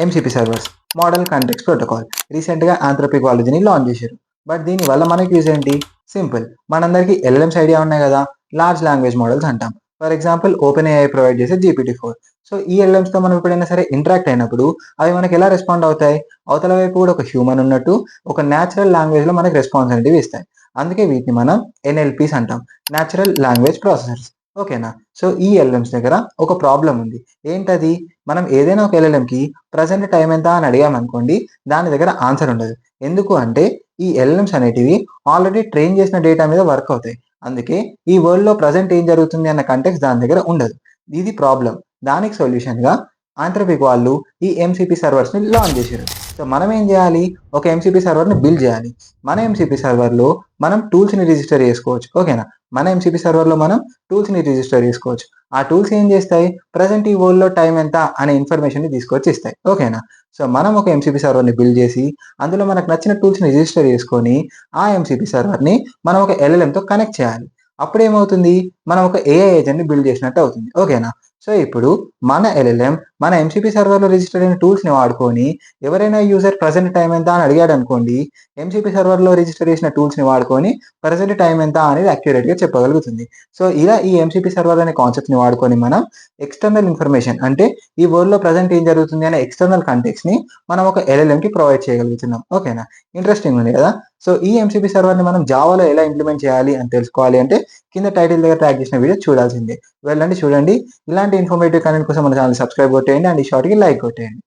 MCP servers, model context protocol. రీసెంట్గా Anthropic వాళ్ళు దీన్ని లాంచ్ చేశారు. బట్ దీనివల్ల మనకి యూజ్ ఏంటి? సింపుల్. మనందరికీ ఎల్ఎల్ఎమ్స్ ఐడియా ఉన్నాయి కదా, లార్జ్ లాంగ్వేజ్ మోడల్స్ అంటాం. For example open AI provide చేసే GPT-4. సో ఈ ఎల్ఎల్ఎమ్స్తో మనం ఎప్పుడైనా సరే ఇంటరాక్ట్ అయినప్పుడు అవి మనకి ఎలా రెస్పాండ్ అవుతాయి? అవతల వైపు కూడా ఒక హ్యూమన్ ఉన్నట్టు ఒక న్యాచురల్ లాంగ్వేజ్లో మనకి రెస్పాన్స్ అనేవి ఇస్తాయి. అందుకే వీటిని మనం ఎన్ఎల్పీస్ అంటాం, న్యాచురల్ లాంగ్వేజ్ ప్రాసెసర్స్. ఓకేనా? సో ఈ ఎల్ఎల్ఎమ్స్ దగ్గర ఒక ప్రాబ్లం ఉంది. ఏంటది? మనం ఏదైనా ఒక ఎల్ఎల్ఎంకి ప్రజెంట్ టైం ఎంత అని అడిగామనుకోండి, దాని దగ్గర ఆన్సర్ ఉండదు. ఎందుకు అంటే ఈ ఎల్ఎల్ఎమ్స్ అనేటివి ఆల్రెడీ ట్రైన్ చేసిన డేటా మీద వర్క్ అవుతాయి. అందుకే ఈ వరల్డ్లో ప్రజెంట్ ఏం జరుగుతుంది అన్న కంటెక్స్ట్ దాని దగ్గర ఉండదు. ఇది ప్రాబ్లం. దానికి సొల్యూషన్గా ఆంథ్రోపిక్ వాళ్ళు ఈ ఎంసీపీ సర్వర్స్ని లాంచ్ చేశారు. సో మనం ఏం చేయాలి? ఒక ఎంసీపీ సర్వర్ని బిల్డ్ చేయాలి. మన ఎంసీపీ సర్వర్లో మనం టూల్స్ని రిజిస్టర్ చేసుకోవచ్చు. ఓకేనా? మన ఎంసీపీ సర్వర్లో మనం టూల్స్ని రిజిస్టర్ చేసుకోవచ్చు. ఆ టూల్స్ ఏం చేస్తాయి? ప్రజెంట్ ఈ వరల్డ్లో టైం ఎంత అనే ఇన్ఫర్మేషన్ని తీసుకొచ్చి ఇస్తాయి. ఓకేనా? సో మనం ఒక ఎంసీపీ సర్వర్ని బిల్డ్ చేసి అందులో మనకు నచ్చిన టూల్స్ని రిజిస్టర్ చేసుకొని ఆ ఎంసీపీ సర్వర్ని మనం ఒక ఎల్ఎల్ఎంతో కనెక్ట్ చేయాలి. అప్పుడు ఏమవుతుంది? మనం ఒక ఏఐ ఏజెంట్ని బిల్డ్ చేసినట్టు అవుతుంది. ఓకేనా? సో ఇప్పుడు మన ఎల్ఎల్ఎం మన ఎంసీపీ సర్వర్లో రిజిస్టర్ అయిన టూల్స్ని వాడుకొని ఎవరైనా యూజర్ ప్రజెంట్ టైం ఎంత అని అడిగాడు అనుకోండి, ఎంసీపీ సర్వర్లో రిజిస్టర్ చేసిన టూల్స్ని వాడుకొని ప్రజెంట్ టైం ఎంత అనేది అక్యురేట్గా చెప్పగలుగుతుంది. సో ఇలా ఈ ఎంసీపీ సర్వర్ అనే కాన్సెప్ట్ని వాడుకొని మనం ఎక్స్టర్నల్ ఇన్ఫర్మేషన్, అంటే ఈ వరల్డ్లో ప్రజెంట్ ఏం జరుగుతుంది అనే ఎక్స్టర్నల్ కంటెక్స్ని మనం ఒక ఎల్ఎల్ఎంకి ప్రొవైడ్ చేయగలుగుతున్నాం. ఓకేనా? ఇంట్రెస్టింగ్ ఉంది కదా? సో ఈ ఎంసీపీ సర్వర్ని మనం జావాలో ఎలా ఇంప్లిమెంట్ చేయాలి అని తెలుసుకోవాలి అంటే కింద టైటిల్ దగ్గర ట్యాగ్ చేసిన వీడియో చూడాల్సిందే. వెళ్ళండి, చూడండి. ఇలాంటి ఇన్ఫర్మేటివ్ కంటెంట్ కోసం మన ఛానల్ సబ్స్క్రైబ్ కొట్టేయండి అండ్ ఈ షార్ట్కి లైక్ కొట్టేయండి.